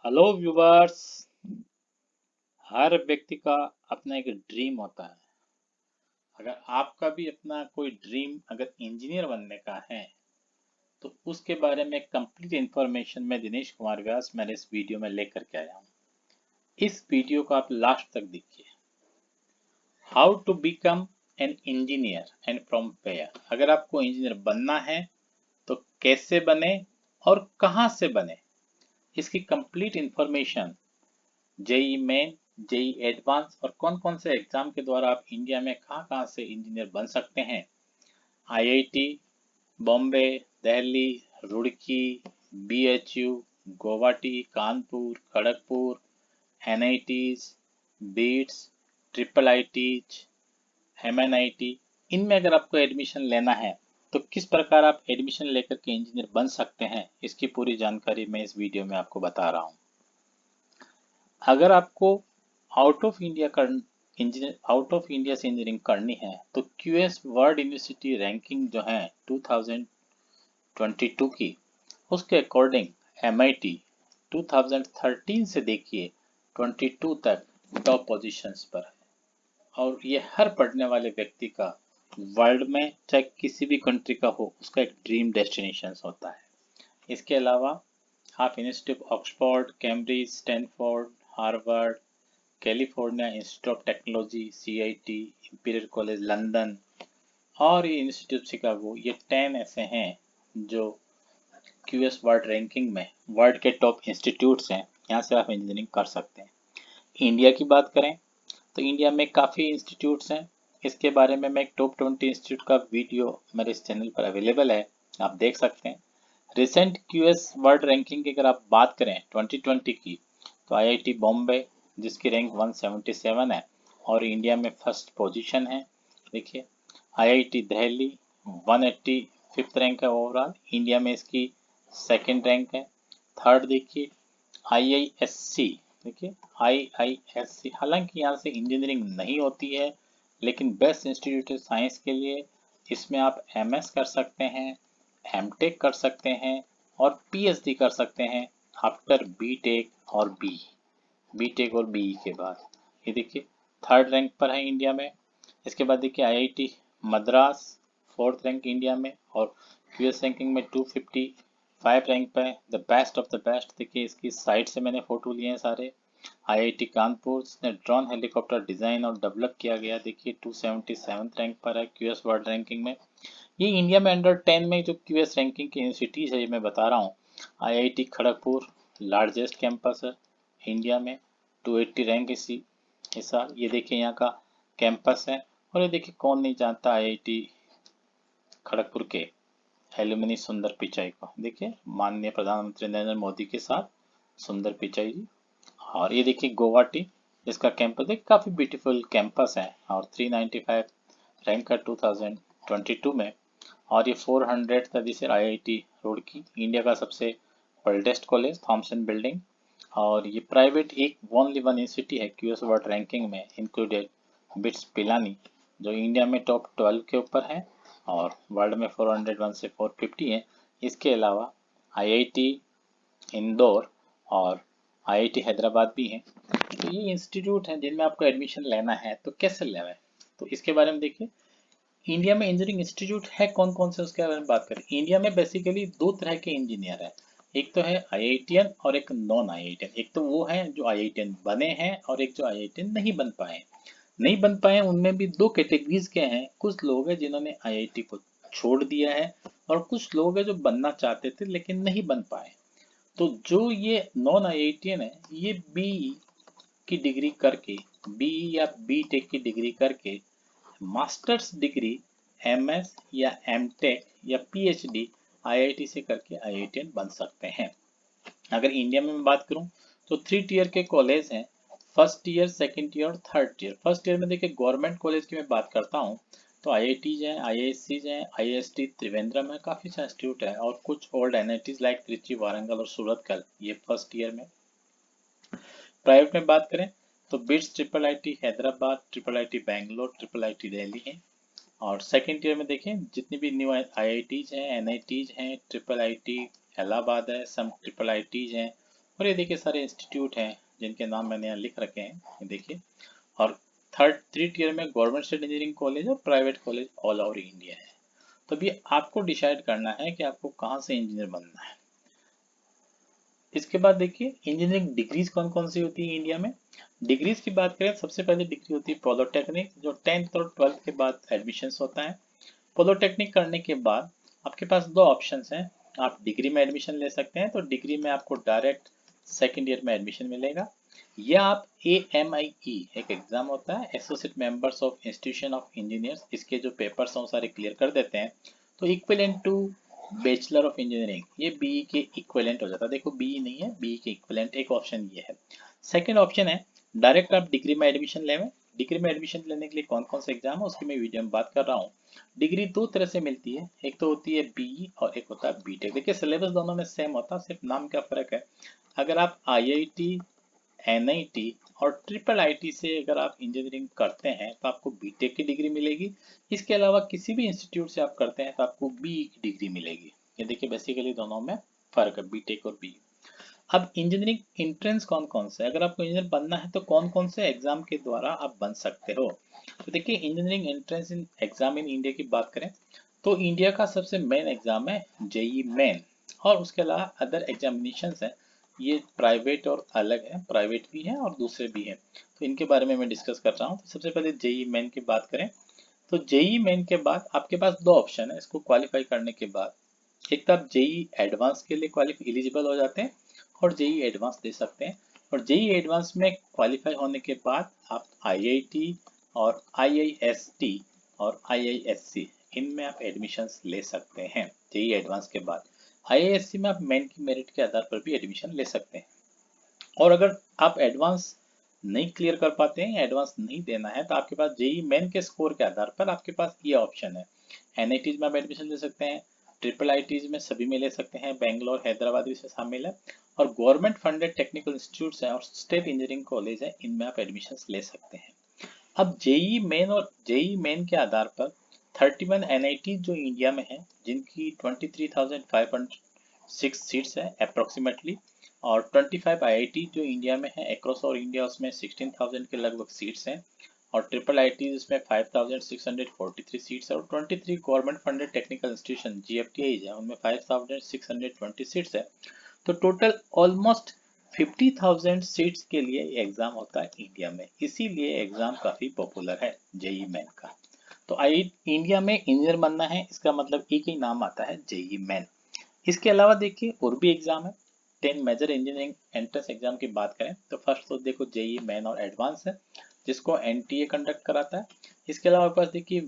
Hello viewers. हर व्यक्ति का अपना एक ड्रीम होता है। अगर आपका भी अपना कोई ड्रीम अगर इंजीनियर बनने का है तो उसके बारे में कंप्लीट इंफॉर्मेशन मैं दिनेश कुमार व्यास मेरे इस वीडियो में लेकर के आया हूँ। इस वीडियो को आप लास्ट तक देखिए। How to become an engineer and from where. अगर आपको इंजीनियर बनना है तो कैसे बने और कहाँ से बने, इसकी complete information JEE Main, JEE Advance और कौन कौन से एग्जाम के द्वारा आप इंडिया में कहाँ कहाँ से इंजीनियर बन सकते हैं। IIT Bombay, Delhi, Roorkee, BHU, Guwahati, Kanpur, Kharagpur, NITs, BITS, triple ITs, MNIT, इनमें अगर आपको एडमिशन लेना है तो किस प्रकार आप एडमिशन लेकर के इंजीनियर बन सकते हैं, इसकी पूरी जानकारी मैं इस वीडियो में आपको बता रहा हूँ। अगर आपको आउट ऑफ इंडिया कर इंजीनियर आउट ऑफ इंडिया से इंजीनियरिंग करनी है तो क्यूएस वर्ल्ड यूनिवर्सिटी रैंकिंग जो है 2022 की, उसके अकॉर्डिंग एमआईटी 2013 से देखिए 22 तक टॉप पोजीशंस पर है। और ये हर पढ़ने वाले व्यक्ति का वर्ल्ड में चाहे किसी भी कंट्री का हो उसका एक ड्रीम डेस्टिनेशन होता है। इसके अलावा आप institute Oxford, Cambridge, Stanford, Harvard, California institute of technology, CIT, imperial college London और ये इंस्टीट्यूट शिकागो, ये 10 ऐसे हैं जो क्यूएस वर्ल्ड रैंकिंग में वर्ल्ड के टॉप इंस्टीट्यूट्स हैं। यहाँ से आप इंजीनियरिंग कर सकते हैं। इंडिया की बात करें तो इंडिया में काफ़ी इंस्टीट्यूट्स हैं। इसके बारे में मैं एक टॉप 20 इंस्टीट्यूट का वीडियो मेरे इस चैनल पर अवेलेबल है, आप देख सकते हैं। रिसेंट क्यूएस वर्ल्ड रैंकिंग की अगर आप बात करें 2020 की, तो आईआईटी बॉम्बे जिसकी रैंक 177 है और इंडिया में फर्स्ट पोजीशन है। देखिए आईआईटी दिल्ली 185 रैंक है ओवरऑल, इंडिया में इसकी सेकंड रैंक है। थर्ड देखिए आईआईएससी, देखिए आईआईएससी, हालांकि यहाँ से इंजीनियरिंग नहीं होती है लेकिन बेस्ट इंस्टीट्यूट है साइंस के लिए। इसमें आप एमएस कर सकते हैं, एमटेक कर सकते हैं और पीएचडी कर सकते हैं आफ्टर बीटेक और बीटेक और बीई के बाद। ये देखिए थर्ड रैंक पर है इंडिया में। इसके बाद देखिए IIT Madras fourth rank India में और क्यूएस रैंकिंग में 255 रैंक पे है। The best of the best, देखिए इसकी साइट से मैंने फोटो लिए हैं सारे। आईआईटी कानपुर ने ड्रोन हेलीकॉप्टर डिजाइन और डेवलप किया गया, देखिए 277 रैंक पर है क्यूएस वर्ल्ड रैंकिंग में। ये इंडिया में अंडर 10 में जो क्यूएस रैंकिंग की यूनिवर्सिटीज है ये मैं बता रहा हूँ। आईआईटी खड़गपुर लार्जेस्ट कैंपस है इंडिया में, 280 रैंक इस साल। ये देखिए यहाँ का कैंपस है। और ये देखिए कौन नहीं जानता आईआईटी खड़गपुर के एलुमनी सुंदर पिचाई को, देखिए माननीय प्रधानमंत्री नरेंद्र मोदी के साथ सुंदर पिचाई जी। और ये देखिए गुवाहाटी, इसका कैंपस देखिए काफ़ी ब्यूटीफुल कैंपस है और 395 रैंक है 2022 में। और ये 400 था जिसे आईआईटी रुड़की, इंडिया का सबसे ओल्डेस्ट कॉलेज, थॉमसन बिल्डिंग। और ये प्राइवेट एक ओनली वन यूनिवर्सिटी है क्यूएस वर्ल्ड रैंकिंग में, इंक्लूडेड बिट्स पिलानी जो इंडिया में टॉप 12 के ऊपर है और वर्ल्ड में 401 से 450 है। इसके अलावा आईआईटी इंदौर और आईआईटी हैदराबाद भी हैं। तो ये इंस्टीट्यूट हैं जिनमें आपको एडमिशन लेना है तो कैसे लेना है, तो इसके बारे में देखिए। इंडिया में इंजीनियरिंग इंस्टीट्यूट है कौन कौन से, उसके बारे में बात करें। इंडिया में बेसिकली दो तरह के इंजीनियर हैं, एक तो है आईआईटीएन और एक नॉन आईआईटीएन। एक तो वो हैं जो आईआईटीएन बने हैं और एक जो आईआईटीएन नहीं बन पाए उनमें भी दो कैटेगरीज के हैं। कुछ लोग हैं जिन्होंने आईआईटी को छोड़ दिया है और कुछ लोग हैं जो बनना चाहते थे लेकिन नहीं बन पाए। तो जो ये नॉन आईआईटीएन है ये बीई की डिग्री करके, बीई या बीटेक की डिग्री करके मास्टर्स डिग्री एमएस या एमटेक या पीएचडी आईआईटी से करके आईआईटीएन बन सकते हैं। अगर इंडिया में मैं बात करूं तो 3 टियर के कॉलेज हैं, फर्स्ट ईयर, सेकंड ईयर और थर्ड ईयर। फर्स्ट ईयर में देखिए गवर्नमेंट कॉलेज की मैं बात करता हूं तो आईआईटीज हैं, आईआईएससीज हैं, आईएसटी त्रिवेंद्रम है, काफ़ी सारे इंस्टीट्यूट है और कुछ old NITs like Trichy, Warangal और सूरतकल, ये फर्स्ट ईयर में। प्राइवेट में बात करें तो bits triple IT Hyderabad, triple IT Bangalore, triple IT Delhi है। और सेकेंड ईयर में देखें जितनी भी न्यू आईआईटीज हैं, एनआईटीज हैं, ट्रिपल आईटी इलाहाबाद है, सम ट्रिपल आईटीज हैं और ये देखिए सारे इंस्टीट्यूट हैं जिनके नाम मैंने यहाँ लिख रखे हैं, ये देखिए। और थ्री टियर में गवर्नमेंट स्टेट इंजीनियरिंग कॉलेज और private college all over India है। तो अभी आपको डिसाइड करना है कि आपको कहाँ से इंजीनियर बनना है। इसके बाद देखिए इंजीनियरिंग डिग्रीज कौन कौन सी होती है इंडिया में। डिग्रीज की बात करें, सबसे पहले डिग्री होती है पॉलिटेक्निक, जो 10th और 12th के बाद एडमिशन्स होता है। पॉलिटेक्निक करने के बाद आपके पास दो ऑप्शंस हैं। आप डिग्री में एडमिशन ले सकते हैं, तो डिग्री में आपको डायरेक्ट सेकेंड ईयर में एडमिशन मिलेगा, या आप AMIE एक एग्जाम होता है, associate members of institution of engineers, इसके जो पेपर्स हैं सारे क्लियर कर देते हैं, तो equivalent to bachelor of engineering, ये बीई के इक्विवेलेंट हो जाता है। देखो बीई नहीं है, बीई के इक्विवेलेंट एक ऑप्शन ये है। सेकेंड ऑप्शन है डायरेक्ट आप डिग्री में एडमिशन लें। डिग्री में एडमिशन लेने के लिए कौन कौन से एग्जाम है उसकी मैं वीडियो में बात कर रहा हूँ। डिग्री दो तरह से मिलती है, एक तो होती है बीई और एक होता है बीटेक। देखिए सिलेबस दोनों में सेम होता है, सिर्फ नाम का फर्क है। अगर आप IIT, NIT और ट्रिपल IIT से अगर आप इंजीनियरिंग करते हैं तो आपको बीटेक की डिग्री मिलेगी। इसके अलावा किसी भी इंस्टीट्यूट से आप करते हैं तो आपको बीई की डिग्री मिलेगी। ये देखिए बेसिकली दोनों में फर्क है, बीटेक और बीई। अब इंजीनियरिंग एंट्रेंस कौन कौन से, अगर आपको इंजीनियर बनना है तो कौन कौन से एग्जाम के द्वारा आप बन सकते हो। तो देखिए engineering entrance in exam in India की बात करें तो इंडिया का सबसे मेन एग्जाम है जेई मेन, और उसके अलावा अदर एग्जामिनेशंस हैं। ये प्राइवेट और अलग है, प्राइवेट भी है और दूसरे भी हैं, तो इनके बारे में मैं डिस्कस कर रहा हूँ। तो सबसे पहले जेई मेन की बात करें तो जेई मेन के बाद आपके पास दो ऑप्शन है इसको क्वालिफाई करने के बाद। एक तो आप जेई एडवांस के लिए क्वालिफाई एलिजिबल हो जाते हैं और जेई एडवांस दे सकते हैं, और जेई एडवांस में क्वालिफाई होने के बाद आप IIT और IIST और IISc इनमें आप एडमिशन्स ले सकते हैं जेई एडवांस के बाद। IISc में आप मेन की मेरिट के आधार पर भी एडमिशन ले सकते हैं। और अगर आप एडवांस नहीं क्लियर कर पाते हैं, एडवांस नहीं देना है, तो आपके पास जेई मेन के स्कोर के आधार पर आपके पास ये ऑप्शन है। NITs में आप एडमिशन ले सकते हैं, ट्रिपल IITs में सभी में ले सकते हैं, बेंगलोर हैदराबाद भी इसमें शामिल है, और गवर्नमेंट फंडेड टेक्निकल इंस्टीट्यूट्स हैं और स्टेट इंजीनियरिंग कॉलेज है, इनमें आप एडमिशन ले सकते हैं। अब जेई मेन और जेई मेन के आधार पर 31 NIT जो इंडिया में है, जिनकी 23,506 सीट्स है अप्रोक्सीमेटली, और 25 IIT जो इंडिया में है अक्रॉस और इंडिया, उसमें 16,000 के लगभग सीट्स हैं, और ट्रिपल IIT इसमें 5,643 सीट्स है, और 23 government funded technical institution GFTIs है, उनमें 5,620 सीट्स है। तो टोटल ऑलमोस्ट 50,000 सीट्स के लिए एग्जाम होता है इंडिया में, इसीलिए एग्जाम काफी पॉपुलर है जेई मेन का। तो आई इंडिया में इंजीनियर बनना है इसका मतलब एक ही नाम आता है जेई मेन। इसके अलावा देखिए और भी एग्जाम है। 10 मेजर इंजीनियरिंग एंट्रेंस एग्जाम की बात करें तो फर्स्ट तो देखो जेई मेन और एडवांस है, जिसको NTA कंडक्ट कराता है। इसके अलावा आपके पास देखिए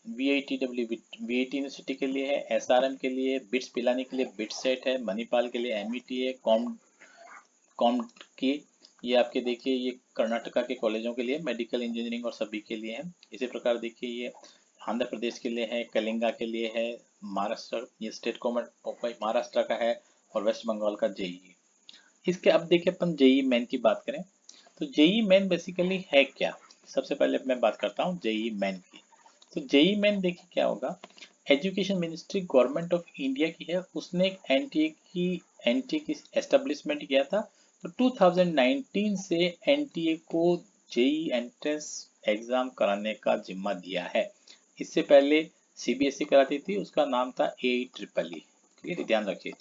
VITW VIT यूनिवर्सिटी के लिए है, SRM के लिए, बिट्स पिलानी के लिए बिट सेट है, मणिपाल के लिए MET है, कॉम की, ये आपके देखिए ये कर्नाटका के कॉलेजों के लिए मेडिकल इंजीनियरिंग और सभी के लिए है। इसी प्रकार देखिए ये आंध्र प्रदेश के लिए है, कलिंगा के लिए है, महाराष्ट्र ये स्टेट गवर्नमेंट महाराष्ट्र का है, और वेस्ट बंगाल का जेई। इसके अब देखिए अपन जेई मेन की बात करें तो जेई मेन बेसिकली है क्या। सबसे पहले मैं बात करता हूँ जेई मेन की। तो जेई मेन देखिए क्या होगा, education ministry government of India की है, उसने एक एनटीए की एस्टेब्लिशमेंट किया था। तो 2019 से NTA को जेई एंट्रेंस एग्जाम कराने का जिम्मा दिया है। इससे पहले CBSE कराती थी, उसका नाम था AEEE। क्लियर, ध्यान रखिए।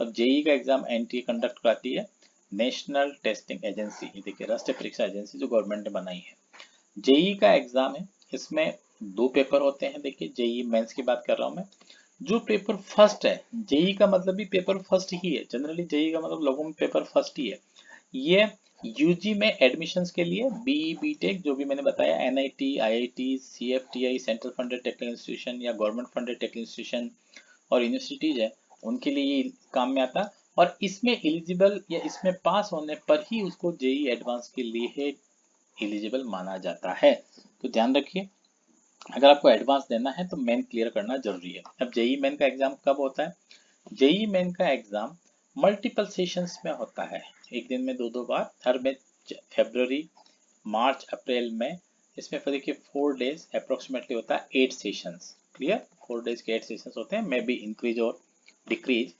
अब जेई का एग्जाम NTA कंडक्ट कराती है, नेशनल टेस्टिंग एजेंसी, ये देखिए राष्ट्रीय परीक्षा एजेंसी जो गवर्नमेंट ने बनाई है। जेई का एग्जाम है, इसमें दो पेपर होते हैं। देखिए जेई मेंस की बात कर रहा हूं मैं। जो पेपर फर्स्ट है, जेई का मतलब भी पेपर फर्स्ट ही है, जनरली जेई का मतलब लोगों में पेपर फर्स्ट ही है। ये यूजी में एडमिशन्स के लिए बीई बीटेक जो भी मैंने बताया, NIT IIT CFTI central funded technical institution या गवर्नमेंट फंडेड टेक्निकल इंस्टीट्यूशन और यूनिवर्सिटीज है, उनके लिए ये काम में आता। और इसमें एलिजिबल या इसमें पास होने पर ही उसको जेई एडवांस के लिए एलिजिबल माना जाता है। तो ध्यान रखिए, अगर आपको एडवांस देना है तो मेन क्लियर करना जरूरी है। अब जेई मेन का एग्जाम कब होता है, जेई मेन का एग्जाम मल्टीपल सेशंस में होता है, एक दिन में दो बार, हर में फरवरी मार्च अप्रैल में। इसमें फिर देखिए 4 डेज अप्रोक्सीमेटली होता है, 8 सेशंस। क्लियर, 4 डेज के 8 सेशंस होते हैं, मे बी इंक्रीज और डिक्रीज।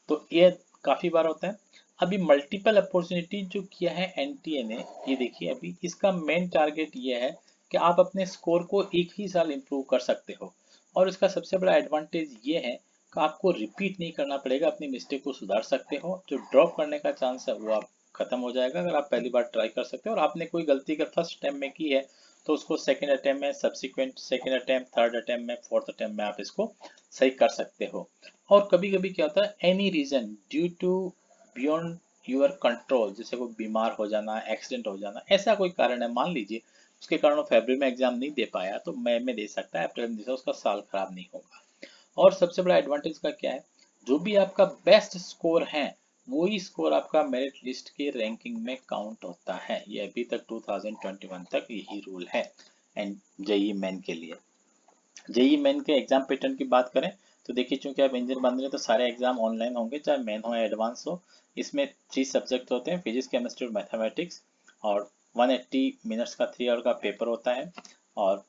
तो ये काफी बार होता है। अभी मल्टीपल अपॉर्चुनिटी जो किया है एनटीए ने, ये देखिए अभी इसका मेन टारगेट ये है कि आप अपने स्कोर को एक ही साल इम्प्रूव कर सकते हो। और इसका सबसे बड़ा एडवांटेज ये है कि आपको रिपीट नहीं करना पड़ेगा, अपनी मिस्टेक को सुधार सकते हो। जो ड्रॉप करने का चांस है वो आप खत्म हो जाएगा अगर आप पहली बार ट्राई कर सकते हो। और आपने कोई गलती अगर फर्स्ट अटेम्प्ट में की है तो उसको सेकेंड अटेम्प्ट में, subsequent second attempt, third attempt में, फोर्थ अटेम्प्ट में आप इसको सही कर सकते हो। और कभी कभी क्या होता है, any reason due to beyond your control, जैसे कोई बीमार हो जाना, एक्सीडेंट हो जाना, ऐसा कोई कारण है, मान लीजिए उसके कारण वो फरवरी में एग्जाम नहीं दे पाया तो मई में दे सकता है, अप्रैल में दे सकता है, उसका साल खराब नहीं होगा। और सबसे बड़ा एडवांटेज का क्या है, जो भी आपका बेस्ट स्कोर है वही स्कोर आपका मेरिट लिस्ट के रैंकिंग में काउंट होता है। ये अभी तक 2021 तक यही रूल है एंड जेई मेन के लिए। जेई मेन के एग्जाम पैटर्न की बात करें तो देखिए, चूंकि आप इंजीनियर बन रहे हैं तो सारे एग्जाम ऑनलाइन होंगे, चाहे मेन हो या एडवांस हो। इसमें 3 सब्जेक्ट होते हैं, फिजिक्स, केमिस्ट्री और मैथमेटिक्स। और 180 मिनट्स का 3 आवर का पेपर होता है। और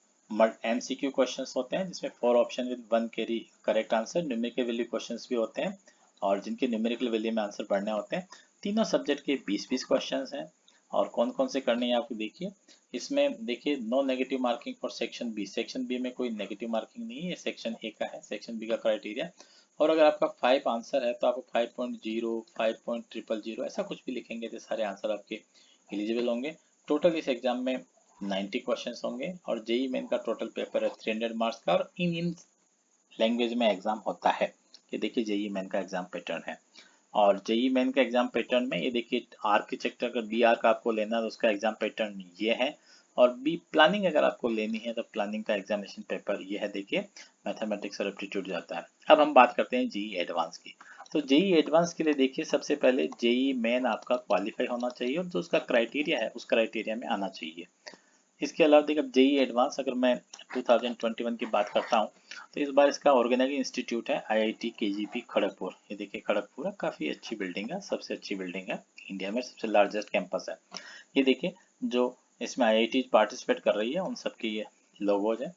एमसीक्यू क्वेश्चंस होते हैं जिसमें 4 option with 1 carry correct answer. Numerical value questions भी होते हैं और जिनके न्यूमेरिकल वैल्यू में आंसर बढ़ने होते हैं। तीनों सब्जेक्ट के 20-20 क्वेश्चंस हैं। और कौन कौन से करने हैं आपको देखिए, इसमें देखिए no negative marking for section B. Section B में कोई नेगेटिव मार्किंग नहीं है, सेक्शन ए का है, सेक्शन बी का क्राइटेरिया। और अगर आपका 5 आंसर है तो आपको 5.0, 5.000 ऐसा कुछ भी लिखेंगे तो सारे आंसर आपके एलिजिबल होंगे। टोटल इस एग्जाम में 90 क्वेश्चंस होंगे और जेई मेन का टोटल पेपर है 300 मार्क्स का और इन लैंग्वेज में एग्जाम होता है। ये देखिए जेई मेन का एग्जाम पैटर्न है। और जेई मेन के एग्जाम पैटर्न में ये देखिए, आर्किटेक्चर का बी आर का आपको लेना है तो उसका एग्जाम पैटर्न ये है। और बी प्लानिंग अगर आपको लेनी है तो प्लानिंग का एग्जामिनेशन पेपर ये है, देखिए मैथमेटिक्स और एप्टीट्यूड जाता है। अब हम बात करते हैं जेई एडवांस की। तो जेई एडवांस के लिए देखिए, सबसे पहले जेई मेन आपका क्वालिफाई होना चाहिए और जो उसका क्राइटेरिया है उस क्राइटेरिया में आना चाहिए। इसके अलावा देखिए, अब जेई एडवांस अगर मैं 2021 की बात करता हूँ तो इस बार इसका ऑर्गेनाइजिंग इंस्टीट्यूट है आईआईटी केजीपी खड़गपुर। ये देखिए खड़गपुर है, काफ़ी अच्छी बिल्डिंग है, सबसे अच्छी बिल्डिंग है इंडिया में, सबसे लार्जेस्ट कैंपस है। ये देखिए, जो इसमें आईआईटी पार्टिसिपेट कर रही है उन सबके ये लोगोज है।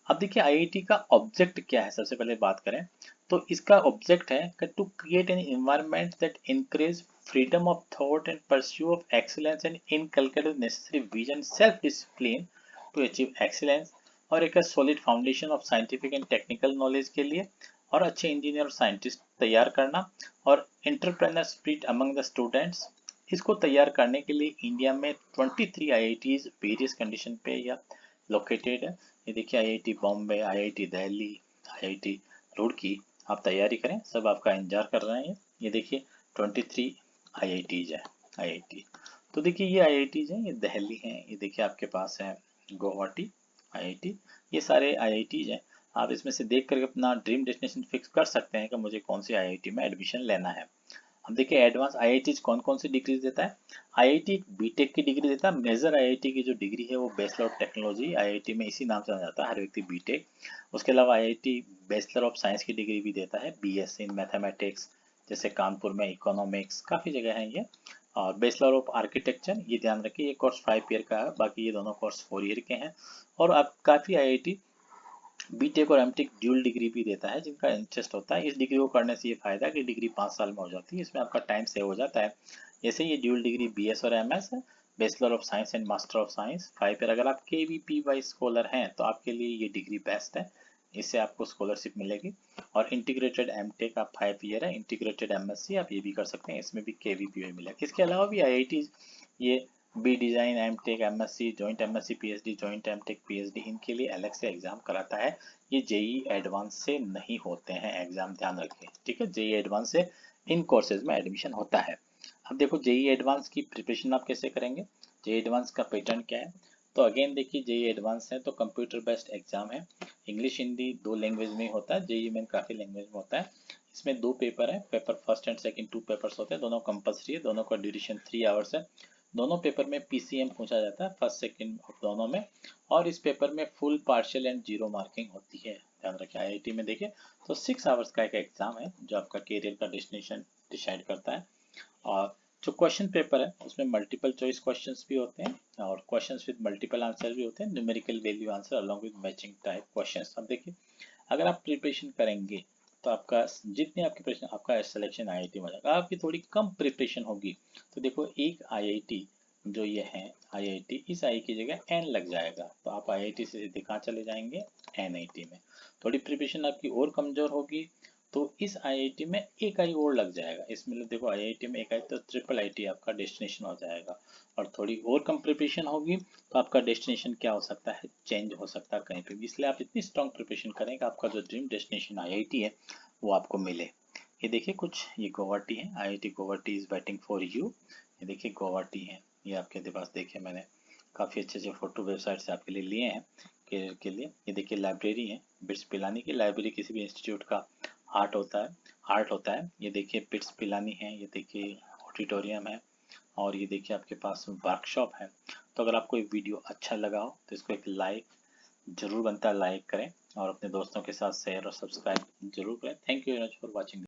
अब देखिए आईआईटी का ऑब्जेक्ट क्या है, सबसे पहले बात करें तो इसका ऑब्जेक्ट है कि to create an environment that encourage freedom of thought and pursue of excellence and inculcate necessary vision self discipline to achieve excellence. और एक solid foundation of scientific and technical knowledge के लिए, और अच्छे इंजीनियर और scientist तैयार करना, और entrepreneur spirit among the students. इसको तैयार करने के लिए इंडिया में 23 आईआईटीज वेरियस कंडीशन पे या लोकेटेड है। ये देखिए IIT Bombay, IIT Delhi, IIT Roorkee, आप तैयारी करें, सब आपका इंतजार कर रहे हैं। ये देखिए 23 आईआईटीज है, आईआईटी। तो देखिए ये आईआईटीज हैं, ये दिल्ली हैं, ये देखिए आपके पास है गुवाहाटी आईआईटी। ये सारे आईआईटीज हैं। आप इसमें से देख कर अपना ड्रीम डेस्टिनेशन फिक्स कर सकते हैं कि मुझे कौन सी आईआईटी में एडमिशन लेना है। अब देखिए एडवांस आईआईटी कौन कौन सी डिग्री देता है। आईआईटी बीटेक की डिग्री देता है। मेजर आईआईटी की जो डिग्री है वो बैचलर ऑफ टेक्नोलॉजी, आईआईटी में इसी नाम से जाना जाता है हर व्यक्ति, बीटेक। उसके अलावा आईआईटी बैचलर ऑफ साइंस की डिग्री भी देता है, बीएससी इन मैथमेटिक्स, जैसे कानपुर में इकोनॉमिक्स, काफ़ी जगह है ये। और बैचलर ऑफ आर्किटेक्चर, ये ध्यान रखिए ये कोर्स 5 ईयर का है, बाकी ये दोनों कोर्स 4 ईयर के हैं। और अब काफ़ी आईआईटी बीटेक और एमटेक ड्यूल डिग्री भी देता है जिनका इंटरेस्ट होता है। इस डिग्री को करने से ये फायदा है कि डिग्री 5 साल में हो जाती है, इसमें आपका टाइम सेव हो जाता है। जैसे ये ड्यूल डिग्री बीएस और एमएस है, bachelor of science and master of science 5 year. अगर आप केवीपीवाई स्कॉलर हैं तो आपके लिए ये डिग्री बेस्ट है, इससे आपको स्कॉलरशिप मिलेगी। और इंटीग्रेटेड एमटेक आप 5 ईयर है, इंटीग्रेटेड एमएससी आप ये भी कर सकते हैं, इसमें भी केवीपीवाई मिलेगा। इसके अलावा भी आईआईटी ये B design, MTech, MSc, joint MSc PhD, joint MTech PhD, इनके लिए अलग से एग्जाम कराता है। ये जेई एडवांस से नहीं होते हैं एग्जाम, ध्यान रखें, ठीक है। जेई एडवांस से इन कोर्सेज में एडमिशन होता है। अब देखो जेई एडवांस की प्रिपरेशन आप कैसे करेंगे, जेई एडवांस का पैटर्न क्या है। तो अगेन देखिए, जेई एडवांस है तो कंप्यूटर बेस्ड एग्जाम है, इंग्लिश हिंदी 2 लैंग्वेज में ही होता है। जेई में काफ़ी लैंग्वेज में होता है। इसमें 2 पेपर है, paper first and second 2 papers होते हैं, दोनों कंपलसरी है, दोनों का ड्यूरेशन 3 आवर्स है। दोनों पेपर में पीसीएम पूछा जाता है, फर्स्ट सेकंड दोनों में। और इस पेपर में full partial and zero marking होती है, ध्यान रखें। आईआईटी में देखिए तो 6 आवर्स का एक एग्जाम है जो आपका कैरियर का डेस्टिनेशन डिसाइड करता है। और जो क्वेश्चन पेपर है उसमें मल्टीपल चॉइस क्वेश्चंस भी होते हैं और क्वेश्चंस विद मल्टीपल आंसर भी होते हैं, numerical value answer along with matching type questions. अब देखिए, अगर आप प्रिपरेशन करेंगे तो आपका जितने आपके प्रश्न, आपका सिलेक्शन आईआईटी में हो जाएगा। आपकी थोड़ी कम प्रिपरेशन होगी तो देखो एक आईआईटी जो ये है आईआईटी, इस आई की जगह एन लग जाएगा, तो आप आईआईटी से सीधे कहाँ चले जाएंगे, एनआईटी में। थोड़ी प्रिपरेशन आपकी और कमजोर होगी तो इस आईआईटी में एक आई और लग जाएगा। इसमें देखो आईआईटी में एक आई तो ट्रिपल आईटी आपका डेस्टिनेशन हो जाएगा। और थोड़ी और कम प्रिपरेशन होगी तो आपका डेस्टिनेशन क्या हो सकता है, चेंज हो सकता है कहीं पे भी। इसलिए आप इतनी स्ट्रॉन्ग प्रिपरेशन करें कि आपका जो ड्रीम डेस्टिनेशन आईआईटी है वो आपको मिले। ये देखिए कुछ ये गुवाहाटी है, IIT Guwahati is waiting for you. ये देखिए गुवाहाटी है, ये आपके पास देखिए मैंने काफ़ी अच्छे अच्छे फोटो वेबसाइट से आपके लिए लिए हैं के लिए। ये देखिए लाइब्रेरी है, बिट्स पिलानी की लाइब्रेरी किसी भी इंस्टीट्यूट का आर्ट होता है। ये देखिए बिट्स पिलानी है, ये देखिए ऑडिटोरियम है, और ये देखिए आपके पास वर्कशॉप है। तो अगर आपको ये वीडियो अच्छा लगा हो तो इसको एक लाइक जरूर बनता है, लाइक करें और अपने दोस्तों के साथ शेयर और सब्सक्राइब जरूर करें। Thank you very much for watching.